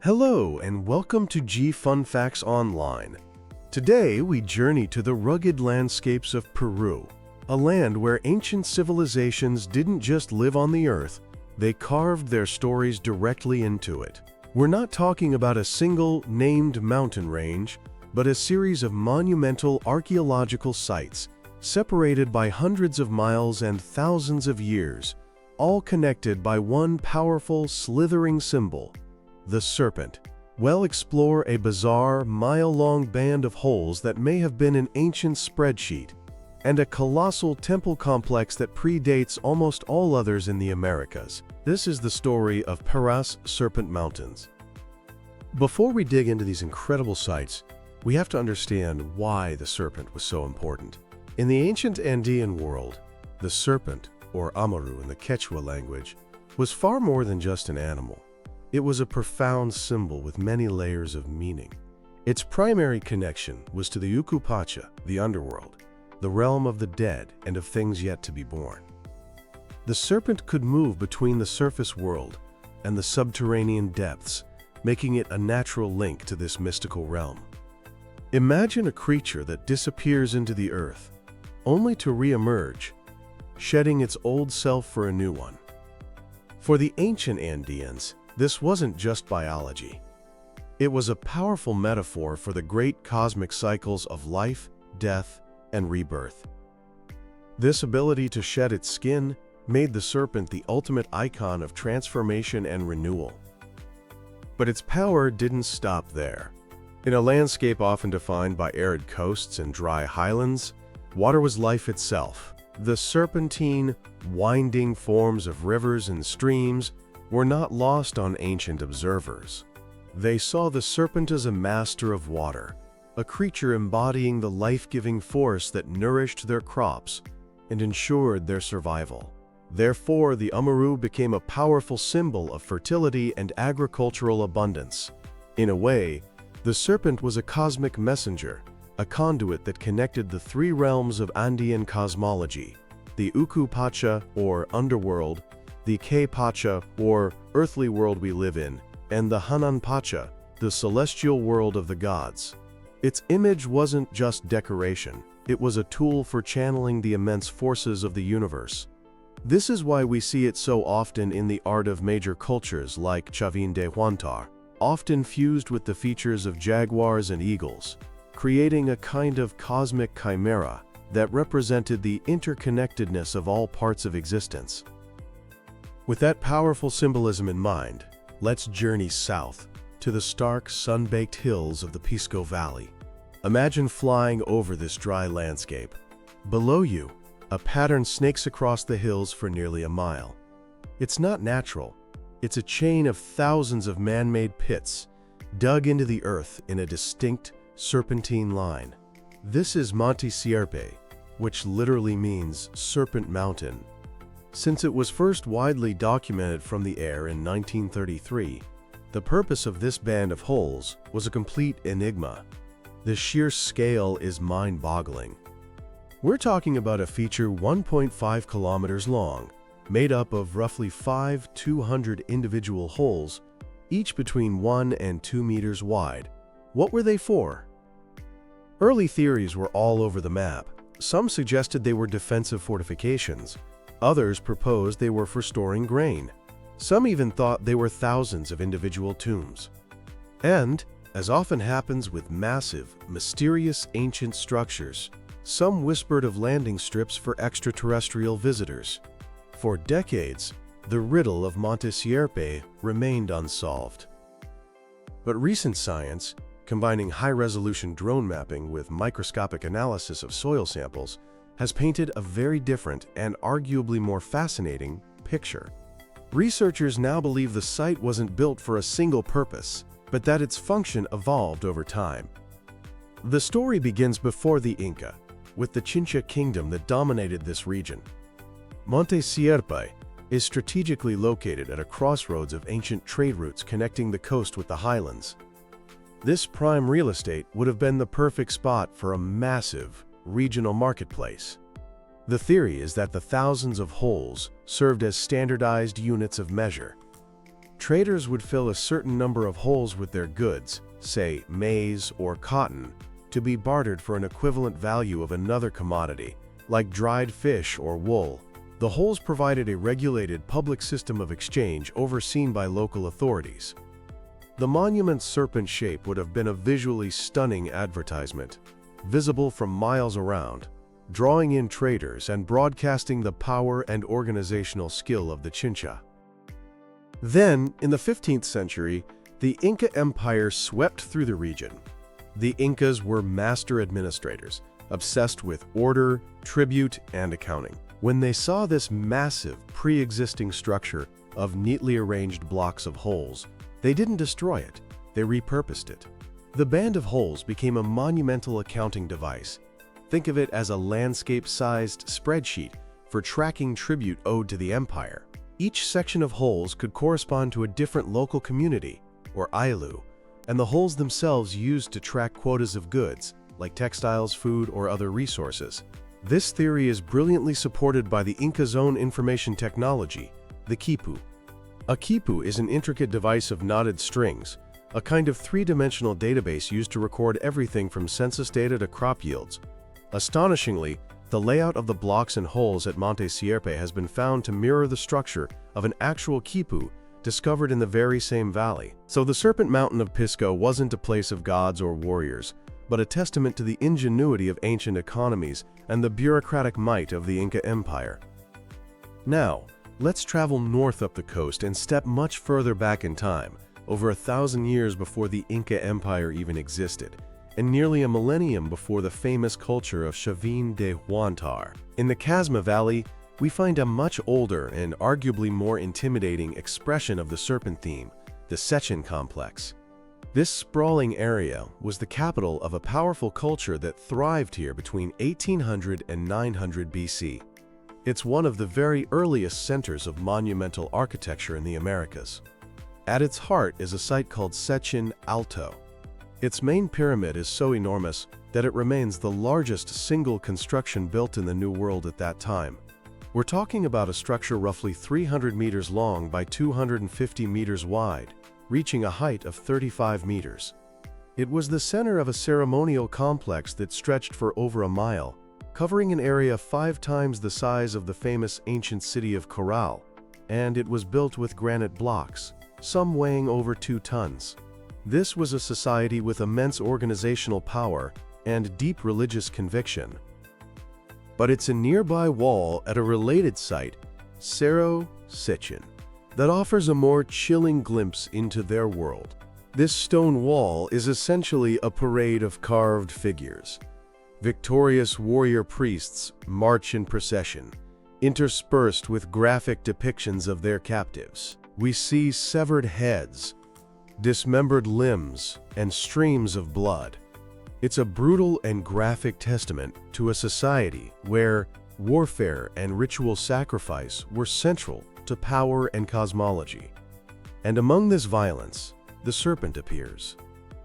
Hello and welcome to G Fun Facts Online. Today we journey to the rugged landscapes of Peru, a land where ancient civilizations didn't just live on the earth, they carved their stories directly into it. We're not talking about a single named mountain range, but a series of monumental archaeological sites separated by hundreds of miles and thousands of years, all connected by one powerful, slithering symbol: the serpent. We'll explore a bizarre, mile-long band of holes that may have been an ancient spreadsheet, and a colossal temple complex that predates almost all others in the Americas. This is the story of Peru's Serpent Mountains. Before we dig into these incredible sites, we have to understand why the serpent was so important. In the ancient Andean world, the serpent, or Amaru in the Quechua language, was far more than just an animal. It was a profound symbol with many layers of meaning. Its primary connection was to the Ukupacha, the underworld, the realm of the dead and of things yet to be born. The serpent could move between the surface world and the subterranean depths, making it a natural link to this mystical realm. Imagine a creature that disappears into the earth, only to re-emerge, shedding its old self for a new one. For the ancient Andeans, this wasn't just biology. It was a powerful metaphor for the great cosmic cycles of life, death, and rebirth. This ability to shed its skin made the serpent the ultimate icon of transformation and renewal. But its power didn't stop there. In a landscape often defined by arid coasts and dry highlands, water was life itself. The serpentine, winding forms of rivers and streams were not lost on ancient observers. They saw the serpent as a master of water, a creature embodying the life-giving force that nourished their crops and ensured their survival. Therefore, the Amaru became a powerful symbol of fertility and agricultural abundance. In a way, the serpent was a cosmic messenger, a conduit that connected the three realms of Andean cosmology: the Ukupacha, or underworld, the K-Pacha, or earthly world we live in, and the Hananpacha, the celestial world of the gods. Its image wasn't just decoration, it was a tool for channeling the immense forces of the universe. This is why we see it so often in the art of major cultures like Chavin de Huantar, often fused with the features of jaguars and eagles, creating a kind of cosmic chimera that represented the interconnectedness of all parts of existence. With that powerful symbolism in mind, let's journey south to the stark, sun-baked hills of the Pisco Valley. Imagine flying over this dry landscape. Below you, a pattern snakes across the hills for nearly a mile. It's not natural. It's a chain of thousands of man-made pits, dug into the earth in a distinct, serpentine line. This is Monte Sierpe, which literally means Serpent Mountain. Since it was first widely documented from the air in 1933, the purpose of this band of holes was a complete enigma. The sheer scale is mind-boggling. We're talking about a feature 1.5 kilometers long, made up of roughly 200 individual holes, each between 1 and 2 meters wide. What were they for? Early theories were all over the map. Some suggested they were defensive fortifications. Others proposed they were for storing grain. Some even thought they were thousands of individual tombs. And, as often happens with massive, mysterious ancient structures, some whispered of landing strips for extraterrestrial visitors. For decades, the riddle of Monte Sierpe remained unsolved. But recent science, combining high-resolution drone mapping with microscopic analysis of soil samples, has painted a very different and arguably more fascinating picture. Researchers now believe the site wasn't built for a single purpose, but that its function evolved over time. The story begins before the Inca, with the Chincha kingdom that dominated this region. Monte Sierpe is strategically located at a crossroads of ancient trade routes connecting the coast with the highlands. This prime real estate would have been the perfect spot for a massive regional marketplace. The theory is that the thousands of holes served as standardized units of measure. Traders would fill a certain number of holes with their goods, say maize or cotton, to be bartered for an equivalent value of another commodity, like dried fish or wool. The holes provided a regulated public system of exchange overseen by local authorities. The monument's serpent shape would have been a visually stunning advertisement, visible from miles around, drawing in traders and broadcasting the power and organizational skill of the Chincha. Then, in the 15th century, the Inca Empire swept through the region. The Incas were master administrators, obsessed with order, tribute, and accounting. When they saw this massive, pre-existing structure of neatly arranged blocks of holes, they didn't destroy it, they repurposed it. The band of holes became a monumental accounting device. Think of it as a landscape-sized spreadsheet for tracking tribute owed to the empire. Each section of holes could correspond to a different local community, or ailu, and the holes themselves used to track quotas of goods, like textiles, food, or other resources. This theory is brilliantly supported by the Inca's own information technology, the quipu. A quipu is an intricate device of knotted strings, a kind of three-dimensional database used to record everything from census data to crop yields. Astonishingly, the layout of the blocks and holes at Monte Sierpe has been found to mirror the structure of an actual quipu discovered in the very same valley. So the Serpent Mountain of Pisco wasn't a place of gods or warriors, but a testament to the ingenuity of ancient economies and the bureaucratic might of the Inca Empire. Now, let's travel north up the coast and step much further back in time, over 1,000 years before the Inca Empire even existed, and nearly a millennium before the famous culture of Sechín de Huántar. In the Casma Valley, we find a much older and arguably more intimidating expression of the serpent theme, the Sechín complex. This sprawling area was the capital of a powerful culture that thrived here between 1800 and 900 BC. It's one of the very earliest centers of monumental architecture in the Americas. At its heart is a site called Sechín Alto. Its main pyramid is so enormous that it remains the largest single construction built in the New World at that time. We're talking about a structure roughly 300 meters long by 250 meters wide, reaching a height of 35 meters. It was the center of a ceremonial complex that stretched for over a mile, covering an area 5 times the size of the famous ancient city of Corral, and it was built with granite blocks, some weighing over 2 tons. This was a society with immense organizational power and deep religious conviction. But it's a nearby wall at a related site, Cerro Sechín, that offers a more chilling glimpse into their world. This stone wall is essentially a parade of carved figures. Victorious warrior priests march in procession, interspersed with graphic depictions of their captives. We see severed heads, dismembered limbs, and streams of blood. It's a brutal and graphic testament to a society where warfare and ritual sacrifice were central to power and cosmology. And among this violence, the serpent appears.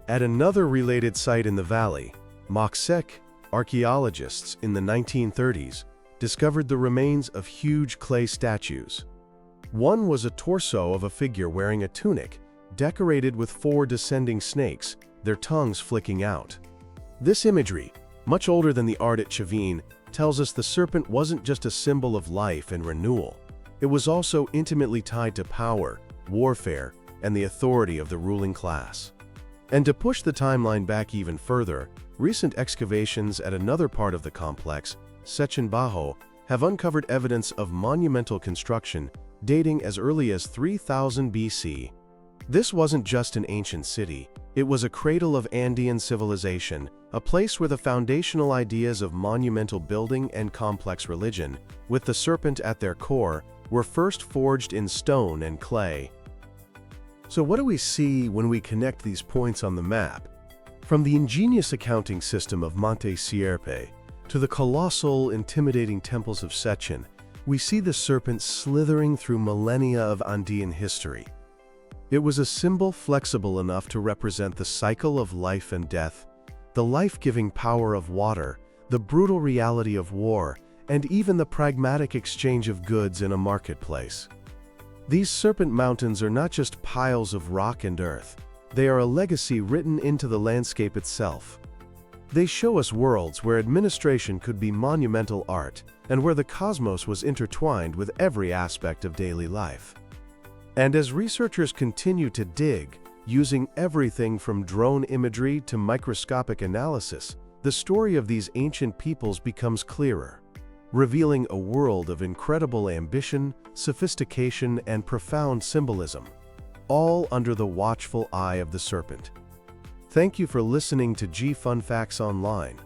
At another related site in the valley, Moxec, archaeologists in the 1930s discovered the remains of huge clay statues. One was a torso of a figure wearing a tunic, decorated with 4 descending snakes, their tongues flicking out. This imagery, much older than the art at Sechín, tells us the serpent wasn't just a symbol of life and renewal. It was also intimately tied to power, warfare, and the authority of the ruling class. And to push the timeline back even further, recent excavations at another part of the complex, Sechín Bajo, have uncovered evidence of monumental construction dating as early as 3000 BC. This wasn't just an ancient city, it was a cradle of Andean civilization, a place where the foundational ideas of monumental building and complex religion, with the serpent at their core, were first forged in stone and clay. So what do we see when we connect these points on the map? From the ingenious accounting system of Monte Sierpe to the colossal, intimidating temples of Sechín, we see the serpent slithering through millennia of Andean history. It was a symbol flexible enough to represent the cycle of life and death, the life-giving power of water, the brutal reality of war, and even the pragmatic exchange of goods in a marketplace. These Serpent Mountains are not just piles of rock and earth. They are a legacy written into the landscape itself. They show us worlds where administration could be monumental art, and where the cosmos was intertwined with every aspect of daily life. And as researchers continue to dig, using everything from drone imagery to microscopic analysis, the story of these ancient peoples becomes clearer, revealing a world of incredible ambition, sophistication, and profound symbolism, all under the watchful eye of the serpent. Thank you for listening to Fun Facts Online.